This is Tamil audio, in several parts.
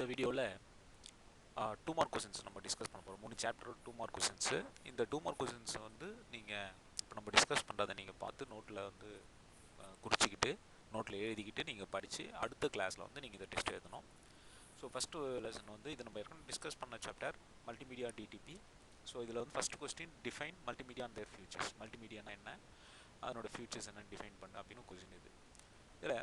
இந்த வீடியோவில் 2 மார்க் கொஸ்டின்ஸ் நம்ம டிஸ்கஸ் பண்ண போகிறோம். 3 சாப்டர் 2 மார்க் கொஸ்டின்ஸு. இந்த 2 மார்க் கொஸ்டின்ஸ் வந்து நீங்கள் இப்போ நம்ம டிஸ்கஸ் பண்ணுறதை நீங்கள் பார்த்து நோட்டில் வந்து குறிச்சிக்கிட்டு நோட்டில் எழுதிக்கிட்டு நீங்கள் படித்து அடுத்த கிளாஸில் வந்து நீங்கள் இதை டெஸ்ட் எழுதணும். ஸோ ஃபஸ்ட்டு லெசன் வந்து இது நம்ம ஏற்கனவே டிஸ்கஸ் பண்ண சாப்டர் மல்டிமீடியா டிடிபி. ஸோ இதில் வந்து first question define multimedia and their features. மல்டிமீடியானா என்ன, அதனோட ஃபியூச்சர்ஸ் என்னன்னு டிஃபைன் பண்ண அப்படின்னு கொஸ்டின் இது. இதில்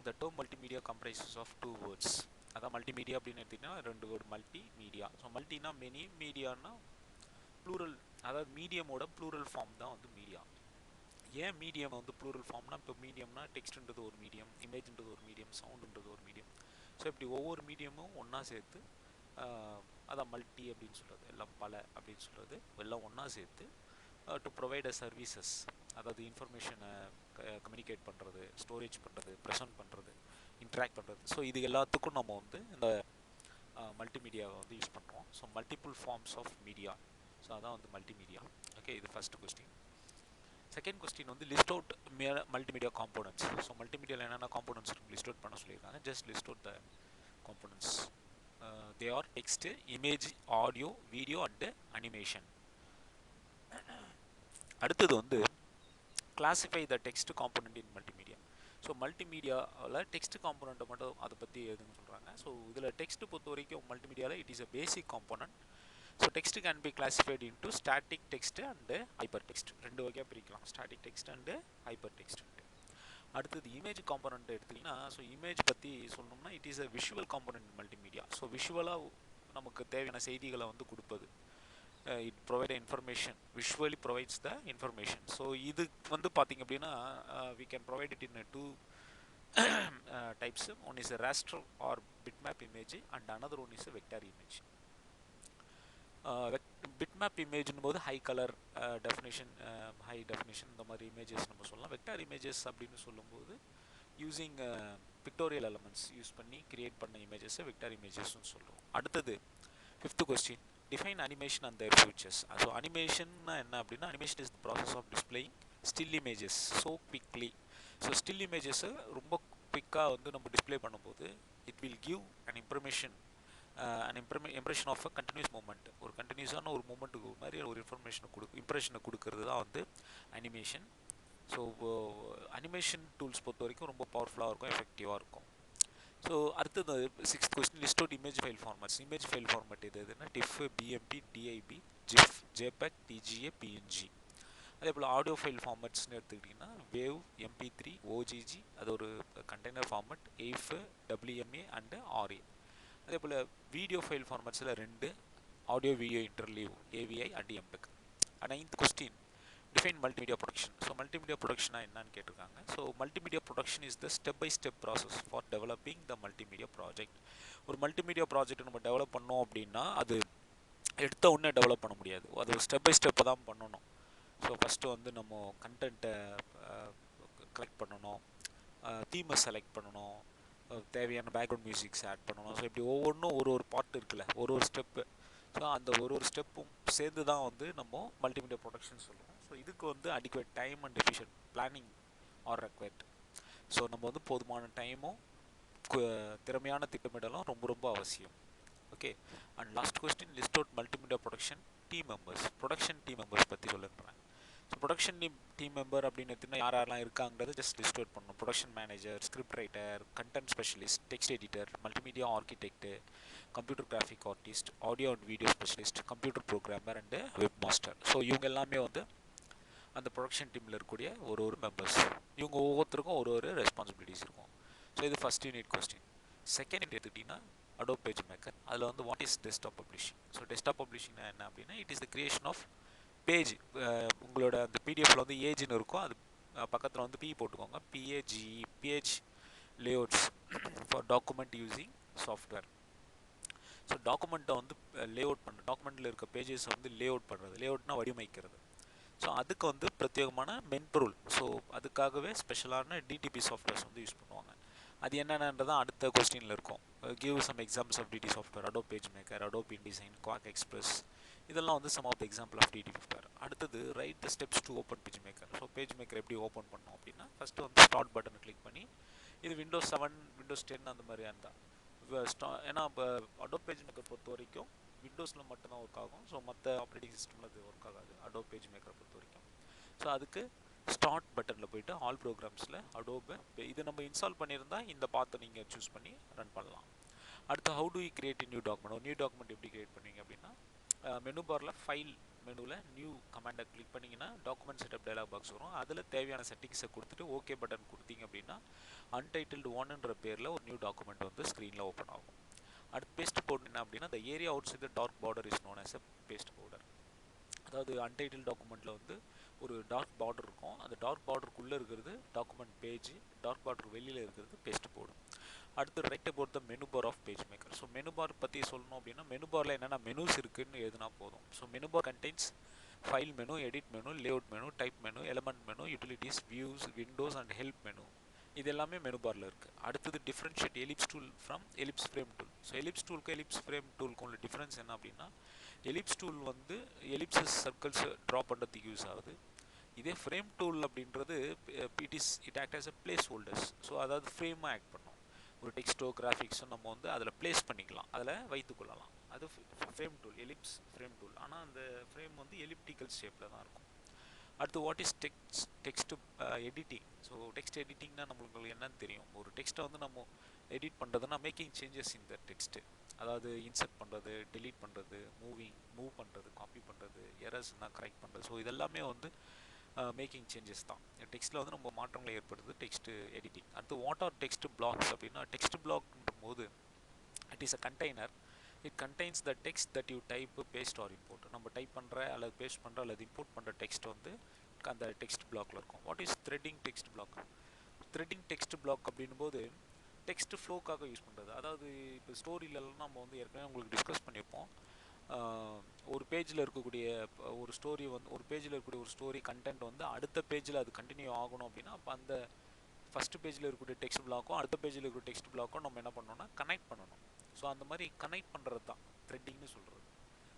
the term multimedia comprises of 2 words. அதான் மல்டிமீடியா அப்படின்னு எடுத்திங்கன்னா 2 வேர்டு மல்டிமீடியா. ஸோ மல்டினா மெனி, மீடியானா ப்ளூரல், அதாவது மீடியமோட ப்ளூரல் ஃபார்ம் தான் வந்து மீடியா. ஏன் மீடியம் வந்து ப்ளூரல் ஃபார்ம்னா, இப்போ மீடியம்னா டெக்ஸ்ட்ன்றது ஒரு மீடியம், இமேஜ்ன்றது ஒரு மீடியம், சவுண்டுன்றது ஒரு மீடியம். ஸோ இப்படி ஒவ்வொரு மீடியமும் ஒன்றா சேர்த்து அதான் மல்டி அப்படின்னு சொல்கிறது, எல்லாம் பல அப்படின்னு சொல்கிறது, எல்லாம் ஒன்றா சேர்த்து டு ப்ரொவைட் அ சர்வீசஸ், அதாவது இன்ஃபர்மேஷனை கம்யூனிகேட் பண்ணுறது, ஸ்டோரேஜ் பண்ணுறது, ப்ரெசென்ட் பண்ணுறது, இன்ட்ராக்ட் பண்ணுறது. ஸோ இது எல்லாத்துக்கும் நம்ம வந்து இந்த மல்டிமீடியாவை வந்து யூஸ் பண்ணுறோம். So multiple forms of media. So அதான் வந்து மல்டிமீடியா. ஓகே, இது ஃபஸ்ட் கொஸ்டின். செகண்ட் கொஸ்டின் வந்து list out multimedia components. So மல்டிமீடியாவில் என்னென்ன காம்போனன்ட்ஸ் லிஸ்ட் அவுட் பண்ண சொல்லியிருக்காங்க. Just list out the components. They are text, image, audio, video and animation. அடுத்தது வந்து classify the text component in multimedia. So மல்டிமீடியாவில் டெக்ஸ்ட் காம்போனண்ட்டை மட்டும் அதை பற்றி எதுன்னு சொல்கிறாங்க. ஸோ இதில் டெக்ஸ்ட் பொறுத்த வரைக்கும் மல்டிமீடியாவில் it is a basic component. So text can be classified into static text and hypertext. 2 வகையாக பிரிக்கலாம், static text and hypertext. அடுத்தது இமேஜ் காம்போனன்ட் எடுத்திங்கன்னா, ஸோ இமேஜ் பற்றி சொல்லணும்னா it is a visual component in multimedia. So விஷுவலாக நமக்கு தேவையான செய்திகளை வந்து கொடுப்பது. It provide information, visually provides the information. So இது வந்து பார்த்தீங்க அப்படின்னா we can provide it in 2 types. One is a raster or bitmap image and another one is a vector image. Bitmap image போது high color definition, high definition இந்த மாதிரி images நம்ம சொல்லலாம். Vector images அப்படின்னு சொல்லும்போது using pictorial elements யூஸ் பண்ணி கிரியேட் பண்ண images vector images சொல்கிறோம். அடுத்தது 5th question, define animation and their features. So animation என்ன அப்படின்னா, animation is the process of displaying still images so quickly. So still images ரொம்ப குவிக்காக வந்து நம்ம டிஸ்பிளே பண்ணும்போது it will give an impression of a continuous movement. ஒரு கண்டினியூஸான ஒரு மூமெண்ட்டுக்கு மாதிரி ஒரு இம்ப்ரெஷனை கொடுக்கறது தான் வந்து அனிமேஷன். ஸோ அனிமேஷன் டூல்ஸ் பொறுத்த வரைக்கும் ரொம்ப பவர்ஃபுல்லாக இருக்கும், எஃபெக்டிவாக இருக்கும். ஸோ அடுத்தது 6th question, list out image file formats. Image file format எதுனா TIFF, BMP, DIB, GIF, JPEG, TGA, PNG. அதே போல் ஆடியோ ஃபைல் ஃபார்மேட்ஸ்னு எடுத்துக்கிட்டிங்கன்னா வேவ், எம்பி3, ஓஜிஜி, அது ஒரு container format, AIFF, WMA and RA. அதே போல் வீடியோ ஃபைல் ஃபார்மேட்ஸில் 2, audio video interleave, AVI and MPEG. 9th கொஸ்டின், define multimedia production. So multimedia production என்னன்னு கேட்டிருக்காங்க. So multimedia production is the step by step process for developing the multimedia project. ஒரு மல்டிமீடியா ப்ராஜெக்ட் நம்ம டெவலப் பண்ணோம் அப்படின்னா அது எடுத்த உடனே டெவலப் பண்ண முடியாது, அது ஸ்டெப் பை ஸ்டெப்பை தான் பண்ணணும். ஸோ ஃபஸ்ட்டு வந்து நம்ம கண்டென்ட்டை கலெக்ட் பண்ணணும், தீமை செலக்ட் பண்ணணும், தேவையான பேக்ரவுண்ட் மியூசிக்ஸ் ஆட் பண்ணணும். ஸோ இப்படி ஒவ்வொன்றும் ஒரு பார்ட் இருக்குல்ல, ஒரு ஸ்டெப்பு. ஸோ அந்த ஒரு ஸ்டெப்பும் சேர்ந்து தான் வந்து நம்ம மல்டிமீடியா ப்ரொடக்ஷன் சொல்லுவோம். ஸோ இதுக்கு வந்து adequate time and efficient planning R required. So நம்ம வந்து போதுமான டைமும் திறமையான திட்டமிடலும் ரொம்ப ரொம்ப அவசியம். Okay, and last question, list out multimedia production team members. Production team members பற்றி சொல்லிருக்கிறேன். ஸோ ப்ரொடக்ஷன் டீம் மெம்பர் அப்படின்னு எடுத்திங்கன்னா யாரெல்லாம் இருக்காங்கிறத ஜஸ்ட் லிஸ்ட் அவுட் பண்ணணும். Production manager, script writer, content specialist, text editor, multimedia architect, computer graphic artist, audio and video specialist, computer programmer and web master. So இவங்க எல்லாமே வந்து அந்த ப்ரொடக்ஷன் டீமில் இருக்கக்கூடிய ஒரு மெம்பர்ஸ். இவங்க ஒவ்வொருத்தருக்கும் ஒரு ரெஸ்பான்சிபிலிட்டிஸ் இருக்கும். ஸோ இது first unit question. Second unit எடுத்துக்கிட்டிங்கன்னா அடோப் பேஜ் மேக்கர். அதில் வந்து what is desktop publishing. So desktop பப்ளிஷிங்னா என்ன அப்படின்னா, it is the creation of page. உங்களோட அந்த பிடிஎஃப்ல வந்து ஏஜ்னு இருக்கும், அது பக்கத்தில் வந்து பி போட்டுக்கோங்க, P A G E, page layouts for document using software. So டாக்குமெண்ட்டை வந்து லேஅவுட் பண்ணுறது, டாக்குமெண்ட்டில் இருக்க பேஜஸை வந்து லேஅவுட் பண்ணுறது, லேஅவுட்னா வடிவமைக்கிறது. ஸோ அதுக்கு வந்து பிரத்யேகமான மென்பொருள், ஸோ அதுக்காகவே ஸ்பெஷலான டிடிபி சாஃப்ட்வேர்ஸ் வந்து யூஸ் பண்ணுவாங்க. அது என்னென்னதான் அடுத்த கொஸ்டினில் இருக்கும். Give some examples of DT software, Adobe page maker, Adobe InDesign, குவாக் எக்ஸ்பிரஸ். இதெல்லாம் வந்து some of the example of DT software. அடுத்தது write the steps to open page maker. So page maker எப்படி ஓப்பன் பண்ணோம் அப்படின்னா, ஃபஸ்ட்டு வந்து ஸ்டார்ட் பட்டனை கிளிக் பண்ணி, இது விண்டோஸ் 7, விண்டோஸ் 10 அந்த மாதிரி இருந்தால் ஏன்னா இப்போ அடோப் பேஜ் மேக்கர் பொறுத்த வரைக்கும் விண்டோஸில் மட்டும்தான் ஒர்க் ஆகும். ஸோ மற்ற ஆப்ரேட்டிங் சிஸ்டமில் அது ஒர்க் ஆகாது அடோப் பேஜ் மேக்கரை பொறுத்த வரைக்கும். ஸோ அதுக்கு ஸ்டார்ட் பட்டனில் போயிட்டு ஆல் ப்ரோக்ராம்ஸில் அடோபை இது நம்ம இன்ஸ்டால் பண்ணியிருந்தால் இந்த பாத்தை நீங்கள் சூஸ் பண்ணி ரன் பண்ணலாம். அடுத்து how to you create new document. New document எப்படி கிரியேட் பண்ணுவீங்க அப்படின்னா மெனு பாரில் ஃபைல் மெனுவில் நியூ கமாண்டை கிளிக் பண்ணிங்கன்னா டாக்குமெண்ட் செட்டப் டயலாக் பாக்ஸ் வரும். அதில் தேவையான செட்டிங்ஸை கொடுத்துட்டு ஓகே பட்டன் கொடுத்தீங்க அப்படின்னா அன்டைட்டில்டு ஒன்னுன்ற பேரில் ஒரு நியூ டாக்குமெண்ட் வந்து ஸ்க்ரீனில் ஓப்பன் ஆகும். அடுத்து பேஸ்ட் போர்டு என்ன அப்படின்னா the area outside the dark border is known as a paste border. அதாவது அன்டைட்டில் டாக்குமெண்ட்டில் வந்து ஒரு டார்க் பார்டர் இருக்கும். அந்த டார்க் பார்டருக்குள்ளே இருக்கிறது டாக்குமெண்ட் பேஜ், டார்க் பார்டர் வெளியில் இருக்கிறது பேஸ்ட் போர்டு. அடுத்து right about the menu bar of page maker. So menu bar பற்றி சொல்லணும் அப்படின்னா மெனு பாரில் என்னென்ன மெனுஸ் இருக்குதுன்னு எதுனா போதும். So menu bar contains file menu, edit menu, layout menu, type menu, element menu, utilities, views, windows and help menu. இது எல்லாமே மெனு பாரில் இருக்குது. அடுத்தது differentiate ellipse tool from ellipse frame tool. So ellipse டூலுக்கும் எலிப்ஸ் ஃப்ரேம் டூலுக்கும் உள்ள டிஃப்ரென்ஸ் என்ன அப்படின்னா எலிப்ஸ் டூல் வந்து எலிப்ஸஸ் சர்க்கிள்ஸ் ட்ரா பண்ணுறதுக்கு யூஸ் ஆகுது. இதே ஃப்ரேம் டூல் அப்படின்றது it act as a placeholders. So அதாவது ஃப்ரேமாக ஆக்ட் பண்ணும். ஒரு டெக்ஸ்டோ கிராஃபிக்ஸோ நம்ம வந்து அதில் பிளேஸ் பண்ணிக்கலாம், அதில் வைத்துக்கொள்ளலாம். அது frame tool, ellipse frame tool. ஆனால் அந்த ஃப்ரேம் வந்து எலிப்டிக்கல் ஷேப்பில் தான் இருக்கும். அடுத்து what is text editing. So text எடிட்டிங்னா நம்மளுக்கு என்னன்னு தெரியும். ஒரு டெக்ஸ்ட்டை வந்து நம்ம எடிட் பண்ணுறதுனா மேக்கிங் சேஞ்சஸ் இந்த டெக்ஸ்ட்டு, அதாவது இன்சர்ட் பண்ணுறது, டெலீட் பண்ணுறது, மூவ் பண்ணுறது, காப்பி பண்ணுறது, எரர்ஸ்னால் கரெக்ட் பண்ணுறது. ஸோ இதெல்லாமே வந்து மேக்கிங் சேஞ்சஸ் தான். டெக்ஸ்ட்டில் வந்து நம்ம மாற்றங்களை ஏற்படுது டெக்ஸ்ட் எடிட்டிங். அடுத்து வாட் ஆர் டெக்ஸ்ட் பிளாக்ஸ் அப்படின்னா டெக்ஸ்ட் பிளாக்ன்ற போது it is a container. It contains the text that you type, paste or import. நம்ம டைப் பண்ணுற அல்லது பேஸ்ட் பண்ணுற அல்லது இம்போர்ட் பண்ணுற டெக்ஸ்ட் வந்து அந்த டெக்ஸ்ட் பிளாக்ல இருக்கும். What is threading text black. Threading text black அப்படின் போது டெக்ஸ்ட் ஃப்ளோக்காக யூஸ் பண்ணுறது. அதாவது இப்போ ஸ்டோரியிலலாம் நம்ம வந்து ஏற்கனவே உங்களுக்கு டிஸ்கஸ் பண்ணியிருப்போம். ஒரு பேஜில் இருக்கக்கூடிய ஒரு ஸ்டோரி வந்து ஒரு பேஜில் இருக்கக்கூடிய ஒரு ஸ்டோரி கண்டென்ட் வந்து அடுத்த பேஜில் அது கண்டினியூ ஆகணும் அப்படின்னா அப்போ அந்த ஃபஸ்ட்டு பேஜில் இருக்கக்கூடிய டெக்ஸ்ட் பிளாக்கும் அடுத்த பேஜில் இருக்கிற டெக்ஸ்ட் பிளாக்கும் நம்ம என்ன பண்ணணும்னா கனெக்ட் பண்ணணும். ஸோ அந்த மாதிரி கனெக்ட் பண்ணுறது தான் த்ரெட்டிங்னு சொல்கிறது.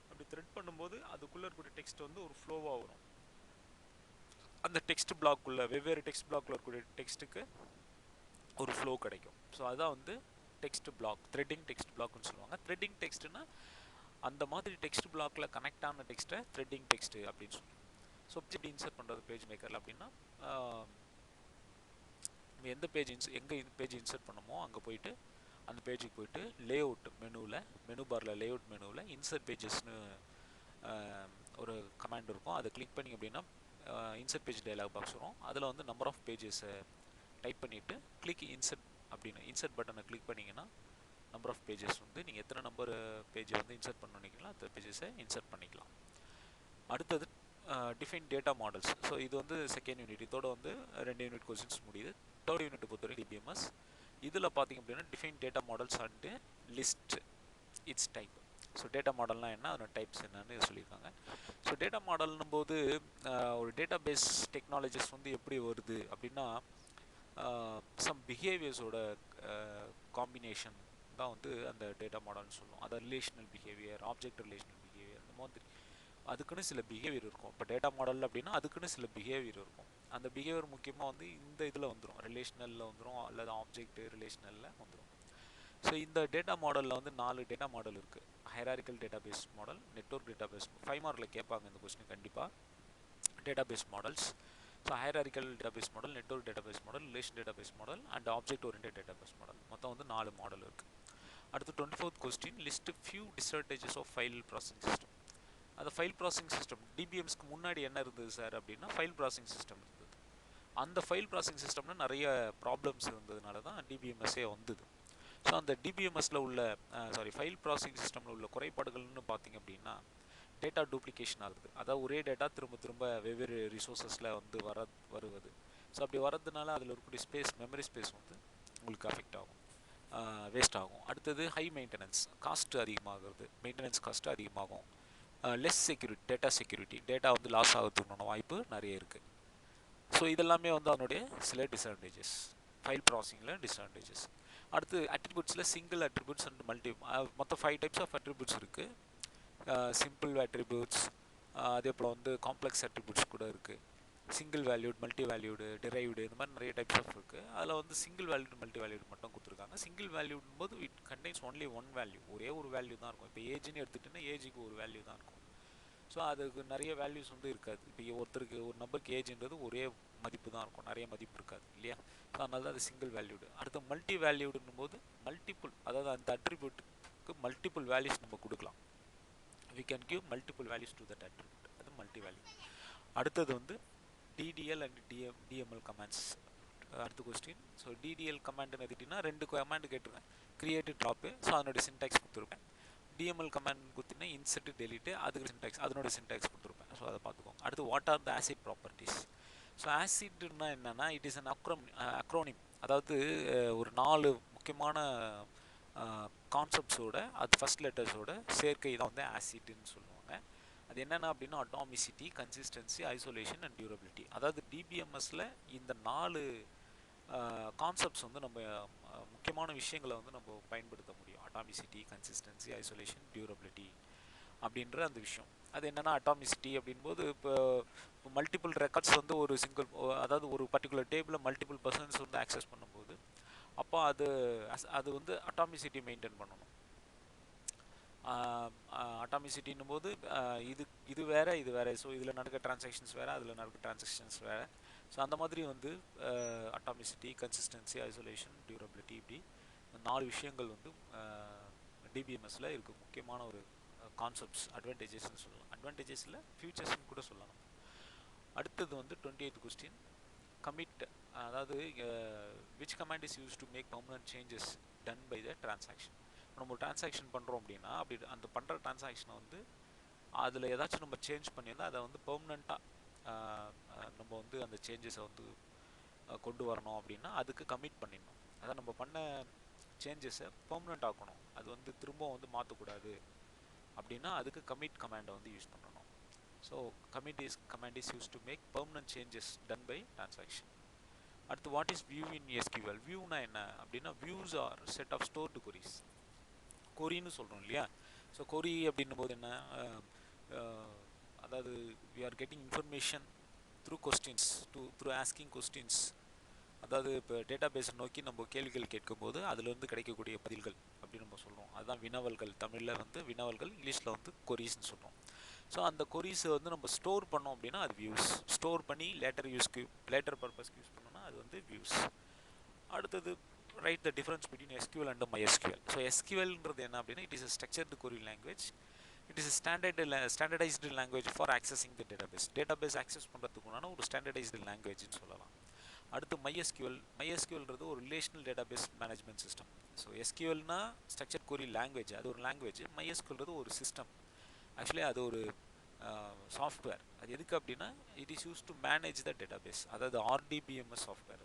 அப்படி த்ரெட் பண்ணும்போது அதுக்குள்ளே இருக்கக்கூடிய டெக்ஸ்ட் வந்து ஒரு ஃப்ளோவாக வரும். அந்த டெக்ஸ்ட் பிளாக்குள்ளே வெவ்வேறு டெக்ஸ்ட் பிளாக்கில் இருக்கக்கூடிய டெக்ஸ்ட்டுக்கு ஒரு ஃப்ளோ கிடைக்கும். ஸோ அதுதான் வந்து டெக்ஸ்ட் பிளாக், த்ரெட்டிங் டெக்ஸ்ட் பிளாக்னு சொல்லுவாங்க. த்ரெட்டிங் டெக்ஸ்ட்னா அந்த மாதிரி டெக்ஸ்ட் பிளாக்ல கனெக்ட் ஆன டெக்ஸ்ட்டை த்ரெட்டிங் டெக்ஸ்ட் அப்படின்னு சொல்லுவோம். ஸோ எப்படி இன்சர்ட் பண்ணுறது பேஜ் மேக்கரில் அப்படின்னா எந்த பேஜ் எங்கே பேஜ் இன்சர்ட் பண்ணுமோ அங்கே போயிட்டு அந்த பேஜுக்கு போயிட்டு லேஅவுட் மெனுவில், மெனு பாரில் லேஅவுட் மெனுவில் இன்சர்ட் பேஜஸ்னு ஒரு கமாண்ட் இருக்கும். அதை கிளிக் பண்ணிங்க அப்படின்னா இன்சர்ட் பேஜ் டயலாக் பாக்ஸ் வரும். அதில் வந்து நம்பர் ஆஃப் பேஜஸை டைப் பண்ணிவிட்டு கிளிக் இன்சர்ட் அப்படின்னு இன்சர்ட் பட்டனை கிளிக் பண்ணிங்கன்னா நம்பர் ஆஃப் பேஜஸ் வந்து நீங்கள் எத்தனை நம்பர் பேஜை வந்து இன்சர்ட் பண்ண நினைக்கிறீங்களோ அந்த பேஜஸை இன்சர்ட் பண்ணிக்கலாம். அடுத்தது டிஃபைன் டேட்டா மாடல்ஸ். ஸோ இது வந்து செகண்ட் யூனிட். இதோட வந்து 2 யூனிட் கொஸ்டின்ஸ் முடியுது. தேர்ட் யூனிட் பொறுத்தவரைக்கும் டிபிஎம்எஸ். இதில் பார்த்திங்க அப்படின்னா define data models and list its type. So data மாடல்னால் என்ன, அதோட டைப்ஸ் என்னன்னு சொல்லியிருக்காங்க. ஸோ டேட்டா மாடல்னும் போது ஒரு டேட்டா பேஸ் டெக்னாலஜிஸ் வந்து எப்படி வருது அப்படின்னா சம் பிஹேவியர்ஸோட காம்பினேஷன் தான் வந்து அந்த டேட்டா மாடல்னு சொல்லுவோம். அதை relational behaviour, object relational behaviour, அந்த மாதிரி அதுக்குன்னு சில பிஹேவியர் இருக்கும். இப்போ டேட்டா மாடல் அப்படின்னா அதுக்குன்னு சில பிஹேவியர் இருக்கும். அந்த பிஹேவியர் முக்கியமாக வந்து இந்த இதில் வந்துடும், ரிலேஷனலில் வந்துடும் அல்லது ஆப்ஜெக்ட் ரிலேஷனலில் வந்துடும். ஸோ இந்த டேட்டா மாடலில் வந்து 4 டேட்டா மாடல் இருக்குது. Hierarchical database model, network database, 5 மார்க்கில் கேட்பாங்க இந்த கொஸ்டின் கண்டிப்பாக. Database models. So hierarchical database model, network database model, relation database model and object oriented database model. மொத்தம் வந்து 4 மாடல் இருக்குது. அடுத்து 24th question, list few disadvantages of file processing system. அந்த ஃபைல் ப்ராசஸிங் சிஸ்டம் டிபிஎம்ஸ்க்கு முன்னாடி என்ன இருந்தது சார் அப்படின்னா ஃபைல் ப்ராசஸிங் சிஸ்டம் இருந்தது. அந்த ஃபைல் ப்ராசஸிங் சிஸ்டம்ல நிறைய ப்ராப்ளம்ஸ் இருந்ததுனால தான் டிபிஎம்எஸ்ஸே வந்தது. ஸோ அந்த டிபிஎம்எஸ்ல உள்ள ஃபைல் ப்ராசஸிங் சிஸ்டமில் உள்ள குறைபாடுகள்னு பார்த்தீங்க அப்படின்னா டேட்டா டூப்ளிகேஷன் ஆகுது. அதாவது ஒரே டேட்டா திரும்ப திரும்ப வெவ்வேறு ரிசோர்ஸஸில் வந்து வருவது. ஸோ அப்படி வரதுனால அதில் இருக்கக்கூடிய மெமரி ஸ்பேஸ் வந்து உங்களுக்கு அஃபெக்ட் ஆகும், வேஸ்ட் ஆகும். அடுத்தது ஹை மெயின்டெனன்ஸ், காஸ்ட் அதிகமாகிறது, மெயின்டெனன்ஸ் காஸ்ட்டு அதிகமாகும். லெஸ் செக்யூரிட்டி, டேட்டா வந்து லாஸ் ஆகிறதுக்கான வாய்ப்பு நிறைய இருக்குது. ஸோ இதெல்லாமே வந்து அதனுடைய சில டிஸ்அட்வான்டேஜஸ், ஃபைல் ப்ராசஸிங்கில் டிஸ்அட்வான்டேஜஸ். அடுத்து அட்ரிபியூட்ஸில் சிங்கிள் அட்ரிபியூட்ஸ் அண்ட் மொத்தம் 5 டைப்ஸ் ஆஃப் அட்ரிபியூட்ஸ் இருக்குது. சிம்பிள் அட்ரிபியூட்ஸ், அதே போல் வந்து காம்ப்ளெக்ஸ் அட்ரிபியூட்ஸ் கூட இருக்குது. Single valued, multi valued, derived, இந்த மாதிரி நிறைய டைப்ஸ் ஆஃப் இருக்குது. அதில் வந்து சிங்கிள் வேல்யூட், மல்டி வேல்யூட் மட்டும் கொடுத்துருக்காங்க. சிங்கிள் வேல்யூட் போது it contains only one value, ஒரே ஒரு வேல்யூ தான் இருக்கும். இப்போ ஏஜ்னு எடுத்துகிட்டிங்கன்னா ஏஜுக்கு ஒரு வேல்யூ தான் இருக்கும். ஸோ அதுக்கு நிறைய வேல்யூஸ் வந்து இருக்காது. இப்போ ஒருத்தருக்கு ஒரு நம்பருக்கு ஏஜ்ன்றது ஒரே மதிப்பு தான் இருக்கும், நிறைய மதிப்பு இருக்காது இல்லையா. ஸோ அதனால தான் அது சிங்கிள் வேல்யூடு. அடுத்து மல்டி வேல்யூடுன்னும் போது மல்டிபிள், அதாவது அந்த அட்ரிபியூட்டுக்கு மல்டிபிள் வேல்யூஸ் நம்ம கொடுக்கலாம். we can give multiple values to that attribute, அது மல்டி வேல்யூ. அடுத்தது வந்து DDL அண்ட் DML கமாண்ட்ஸ். அடுத்த கொஸ்டின். ஸோ DDL கமாண்ட்னு எடுத்துட்டிங்கன்னா ரெண்டு கமாண்ட் கேட்டிருக்கேன், கிரியேட்டு ட்ராப்பு. ஸோ அதனுடைய சின்டாக்ஸ் கொடுத்துருப்பேன். DML கமாண்ட் கொடுத்தீங்கன்னா இன்செர்ட் டெலிட்டு, அதுக்கு சின்டாக்ஸ், அதனுடைய சின்டாக்ஸ் கொடுத்துருப்பேன். ஸோ அதை பார்த்துக்கோங்க. அடுத்து what are the ACID properties. So ஆசிட்னா என்னென்னா இட் இஸ் அன் அக்ரோனிம், அதாவது ஒரு 4 முக்கியமான கான்செப்ட்ஸோட அது ஃபஸ்ட் லெட்டர்ஸோட சேர்க்கை தான் வந்து ஆசிட்னு சொல்லுவாங்க. அது என்னென்ன அப்படின்னா atomicity, consistency, isolation and durability. அதாவது டிபிஎம்எஸில் இந்த 4 கான்செப்ட்ஸ் வந்து நம்ம முக்கியமான விஷயங்களை வந்து நம்ம பயன்படுத்த முடியும். அட்டாமிசிட்டி, கன்சிஸ்டன்சி, ஐசோலேஷன், டியூரபிலிட்டி அப்படின்ற அந்த விஷயம். அது என்னென்னா அட்டாமிசிட்டி அப்படின்போது இப்போ மல்டிபிள் ரெக்கார்ட்ஸ் வந்து ஒரு சிங்கிள், அதாவது ஒரு பர்டிகுலர் டேபிளில் மல்டிபிள் பர்சன்ஸ் வந்து ஆக்சஸ் பண்ணும்போது அப்போ அது வந்து அட்டாமிசிட்டி மெயின்டைன் பண்ணணும். அட்டாமிசிட்டின்னும் போது இது வேறு இது வேறு. ஸோ இதில் நடக்க டிரான்சாக்ஷன்ஸ் வேறு, அதில் நடக்க டிரான்சாக்ஷன்ஸ் வேறு. ஸோ அந்த மாதிரி வந்து அட்டாமிசிட்டி, கன்சிஸ்டன்சி, ஐசோலேஷன், டியூரபிலிட்டி, இப்படி 4 விஷயங்கள் வந்து டிபிஎம்எஸில் இருக்குது முக்கியமான ஒரு கான்செப்ட்ஸ், அட்வான்டேஜஸ்ன்னு சொல்லலாம். அட்வான்டேஜஸில் ஃபியூச்சர்ஸ்ன்னு கூட சொல்லலாம். அடுத்தது வந்து 28th கொஸ்டின். கமிட், அதாவது which command is use to make permanent changes done by the transaction. நம்ம ஒரு டிரான்சாக்ஷன் பண்ணுறோம் அப்படின்னா அப்படி அந்த பண்ணுற டிரான்சாக்ஷனை வந்து அதில் ஏதாச்சும் நம்ம சேஞ்ச் பண்ணியிருந்தால் அதை வந்து பெர்மனண்ட்டாக நம்ம வந்து அந்த சேஞ்சஸை வந்து கொண்டு வரணும் அப்படின்னா அதுக்கு கமிட் பண்ணிடணும். அதான் நம்ம பண்ண சேஞ்சஸை பெர்மனண்ட் ஆக்கணும், அது வந்து திரும்ப வந்து மாற்றக்கூடாது அப்படின்னா அதுக்கு கமிட் கமாண்டை வந்து யூஸ் பண்ணணும். So command is used to make permanent changes done by transaction. அடுத்து what is view in SQL. வியூனா என்ன அப்படின்னா views are set of stored queries. கொரின்னு சொல்கிறோம் இல்லையா. ஸோ கொரி அப்படின்னும் போது என்ன, அதாவது we are getting information through questions, through asking questions. அதாவது இப்போ டேட்டா பேஸை நோக்கி நம்ம கேள்விகள் கேட்கும்போது அதிலிருந்து கிடைக்கக்கூடிய பதில்கள் அப்படின்னு நம்ம சொல்கிறோம். அதுதான் வினவல்கள். தமிழில் வந்து வினவல்கள், இங்கிலீஷில் வந்து கொரிஸ்ன்னு சொல்கிறோம். ஸோ அந்த கொரிஸை வந்து நம்ம ஸ்டோர் பண்ணோம் அப்படின்னா அது வியூஸ். ஸ்டோர் பண்ணி லேட்டர் பர்பஸ்க்கு யூஸ் பண்ணோம்னா அது வந்து வியூஸ். அடுத்தது write the difference between SQL and MySQL. So எஸ்கியூஎல்ன்றது என்ன அப்படின்னா it is a structured query language. It is standardised language for accessing the database access பண்ணுறதுக்குனான ஒரு ஸ்டாண்டர்டைஸ்டு லாங்குவேஜ்னு சொல்லலாம். அடுத்து MySQLன்றது ஒரு relational database management system. So எஸ்கியூஎல்னா ஸ்ட்ரக்சர்ட் query லாங்குவேஜ், அது ஒரு லாங்குவேஜ். MySQLன்றது ஒரு சிஸ்டம். ஆக்சுவலி அது ஒரு சாஃப்ட்வேர். அது எதுக்கு அப்படின்னா it is use to manage the database, அதாவது RDBMS சாஃப்ட்வேர்.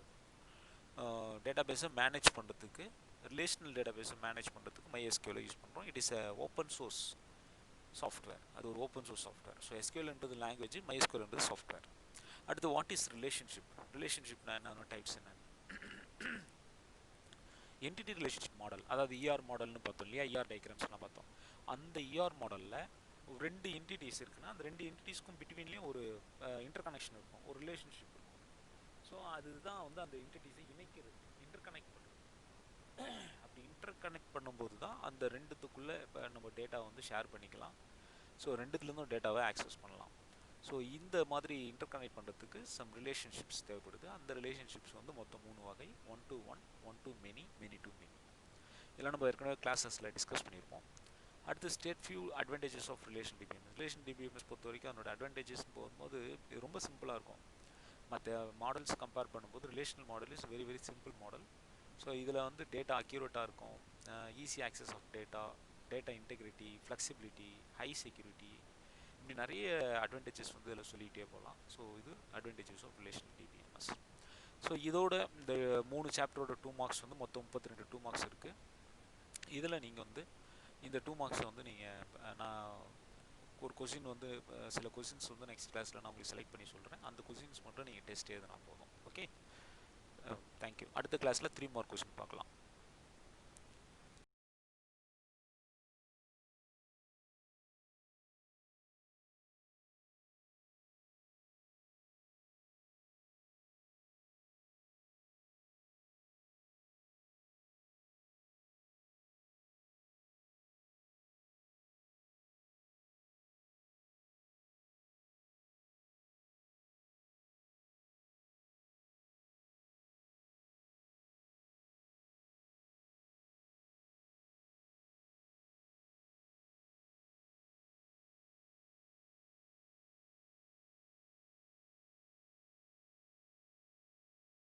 டேட்டாபேஸை மேனேஜ் பண்ணுறதுக்கு, ரிலேஷனல் டேட்டாபேஸை மேனேஜ் பண்ணுறதுக்கு MySQL யூஸ் பண்ணுறோம். It is open source software, அது ஒரு ஓப்பன் சோர்ஸ் சாஃப்ட்வேர். ஸோ எஸ்கியூஎல்ன்றது லாங்குவேஜ், MySQLன்றது சாஃப்ட்வேர். அடுத்து வாட் இஸ் ரிலேஷன்ஷிப்னா என்ன, டைப்ஸ் என்ன. என்டிட்டி ரிலேஷன்ஷிப் மாடல், அதாவது ER மாடல்னு பார்த்தோம் இல்லையா, ER டயக்ராம்ஸ்லாம் பார்த்தோம். அந்த ER மாடலில் 2 என்டிட்டிஸ் இருக்குன்னா அந்த 2 என்டிட்டிஸ்க்கும் பிட்வீன்லேயும் ஒரு இன்டர் கனெக்ஷன் இருக்கும், ஒரு ரிலேஷன்ஷிப் இருக்கும். ஸோ அதுதான் வந்து அந்த என்டிட்டிஸை இணைக்கிறது, இன்டர் கனெக்ட் பண்ணுறது. அப்படி இன்டர் கனெக்ட் பண்ணும்போது தான் அந்த ரெண்டுத்துக்குள்ளே இப்போ நம்ம டேட்டாவை வந்து ஷேர் பண்ணிக்கலாம். ஸோ ரெண்டுத்துலேருந்தும் டேட்டாவை ஆக்சஸ் பண்ணலாம். ஸோ இந்த மாதிரி இன்டர் கனெக்ட் பண்ணுறதுக்கு சம் ரிலேஷன்ஷிப்ஸ் தேவைப்படுது. அந்த ரிலேஷன்ஷிப்ஸ் வந்து மொத்தம் 3 வகை. 1 to 1, 1 to many, many to many. இதெல்லாம் நம்ம ஏற்கனவே கிளாஸஸில் டிஸ்கஸ் பண்ணியிருப்போம். அடுத்து state few advantages of relation DBMS பொறுத்த வரைக்கும் அதனோட அட்வான்டேஜஸ் போகும்போது இது ரொம்ப சிம்பிளாக இருக்கும். மற்ற மாடல்ஸ் கம்பேர் பண்ணும்போது relational model is very very simple model. So இதில் வந்து டேட்டா அக்யூரேட்டாக இருக்கும், easy access of data integrity, flexibility, high security, இப்படி நிறைய அட்வான்டேஜஸ் வந்து இதில் சொல்லிகிட்டே போகலாம். ஸோ இது advantages of relational DBMS. So இதோட இந்த 3 சாப்டரோட 2 மார்க்ஸ் வந்து மொத்தம் 32 2 மார்க்ஸ் இருக்குது. இதில் நீங்கள் வந்து இந்த 2 மார்க்ஸை வந்து நீங்கள் நான் ஒரு கொஸ்டின் வந்து சில கொஸ்டின்ஸ் வந்து நெக்ஸ்ட் கிளாஸில் நான் உங்களுக்கு செலக்ட் பண்ணி சொல்கிறேன். அந்த கொஸ்டின்ஸ் மட்டும் நீங்கள் டெஸ்ட் எழுதினா போதும். Okay, thank you. அடுத்த கிளாஸில் 3 மார்க் கொஸ்டின் பார்க்கலாம்.